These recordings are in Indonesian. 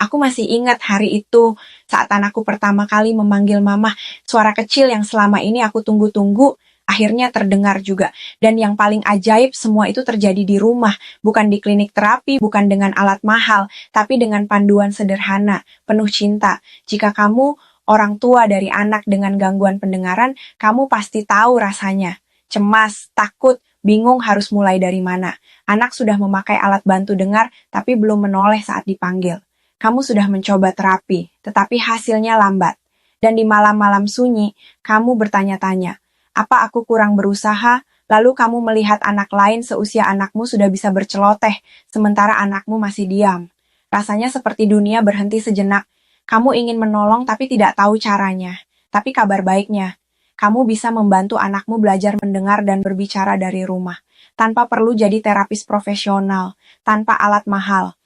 Aku masih ingat hari itu, saat anakku pertama kali memanggil mama, suara kecil yang selama ini aku tunggu-tunggu, akhirnya terdengar juga. Dan yang paling ajaib, semua itu terjadi di rumah, bukan di klinik terapi, bukan dengan alat mahal, tapi dengan panduan sederhana, penuh cinta. Jika kamu orang tua dari anak dengan gangguan pendengaran, kamu pasti tahu rasanya. Cemas, takut, bingung harus mulai dari mana. Anak sudah memakai alat bantu dengar, tapi belum menoleh saat dipanggil. Kamu sudah mencoba terapi, tetapi hasilnya lambat. Dan di malam-malam sunyi, kamu bertanya-tanya, apa aku kurang berusaha? Lalu kamu melihat anak lain seusia anakmu sudah bisa berceloteh, sementara anakmu masih diam. Rasanya seperti dunia berhenti sejenak. Kamu ingin menolong tapi tidak tahu caranya. Tapi kabar baiknya, kamu bisa membantu anakmu belajar mendengar dan berbicara dari rumah, tanpa perlu jadi terapis profesional, tanpa alat mahal,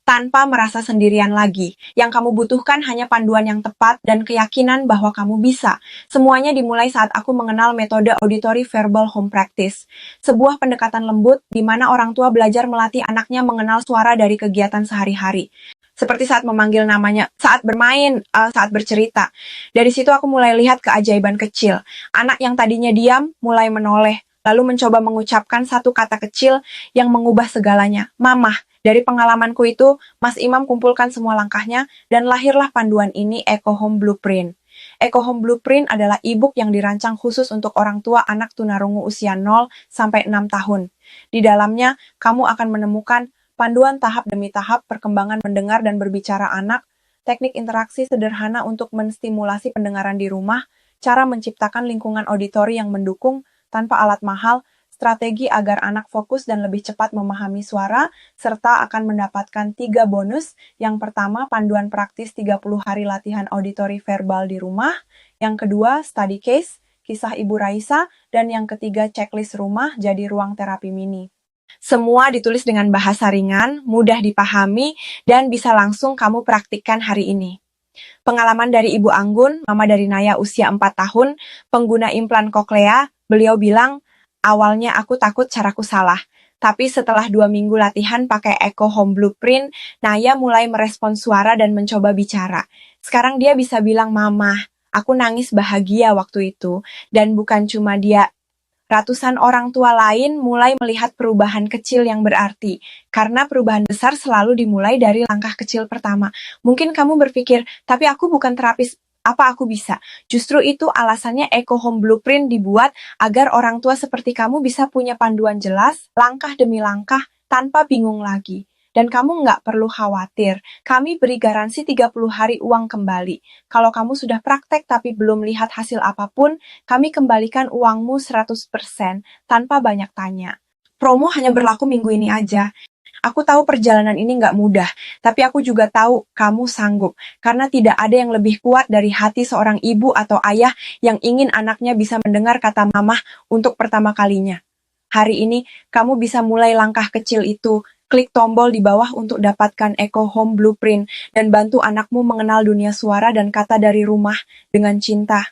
tanpa merasa sendirian lagi. Yang kamu butuhkan hanya panduan yang tepat dan keyakinan bahwa kamu bisa. Semuanya dimulai saat aku mengenal metode auditory verbal home practice. Sebuah pendekatan lembut di mana orang tua belajar melatih anaknya mengenal suara dari kegiatan sehari-hari. Seperti saat memanggil namanya, saat bermain, saat bercerita. Dari situ aku mulai lihat keajaiban kecil. Anak yang tadinya diam mulai menoleh, lalu mencoba mengucapkan satu kata kecil yang mengubah segalanya. Mama. Dari pengalamanku itu, Mas Imam kumpulkan semua langkahnya, dan lahirlah panduan ini, Eco Home Blueprint. Eco Home Blueprint adalah e-book yang dirancang khusus untuk orang tua anak tunarungu usia 0 sampai 6 tahun. Di dalamnya, kamu akan menemukan panduan tahap demi tahap perkembangan mendengar dan berbicara anak, teknik interaksi sederhana untuk menstimulasi pendengaran di rumah, cara menciptakan lingkungan auditori yang mendukung tanpa alat mahal, strategi agar anak fokus dan lebih cepat memahami suara, serta akan mendapatkan 3 bonus. Yang pertama, panduan praktis 30 hari latihan auditori verbal di rumah. Yang kedua, study case, kisah Ibu Raisa. Dan yang ketiga, checklist rumah jadi ruang terapi mini. Semua ditulis dengan bahasa ringan, mudah dipahami, dan bisa langsung kamu praktikkan hari ini. Pengalaman dari Ibu Anggun, mama dari Naya usia 4 tahun, pengguna implan koklea, beliau bilang, awalnya aku takut caraku salah, tapi setelah 2 minggu latihan pakai Eco Home Blueprint, Naya mulai merespons suara dan mencoba bicara. Sekarang dia bisa bilang, Mama, aku nangis bahagia waktu itu, dan bukan cuma dia, ratusan orang tua lain mulai melihat perubahan kecil yang berarti, karena perubahan besar selalu dimulai dari langkah kecil pertama. Mungkin kamu berpikir, tapi aku bukan terapis, apa aku bisa? Justru itu alasannya Eco Home Blueprint dibuat agar orang tua seperti kamu bisa punya panduan jelas, langkah demi langkah, tanpa bingung lagi. Dan kamu nggak perlu khawatir, kami beri garansi 30 hari uang kembali. Kalau kamu sudah praktek tapi belum lihat hasil apapun, kami kembalikan uangmu 100% tanpa banyak tanya. Promo hanya berlaku minggu ini aja. Aku tahu perjalanan ini nggak mudah, tapi aku juga tahu kamu sanggup. Karena tidak ada yang lebih kuat dari hati seorang ibu atau ayah yang ingin anaknya bisa mendengar kata mamah untuk pertama kalinya. Hari ini, kamu bisa mulai langkah kecil itu. Klik tombol di bawah untuk dapatkan Eco Home Blueprint dan bantu anakmu mengenal dunia suara dan kata dari rumah dengan cinta.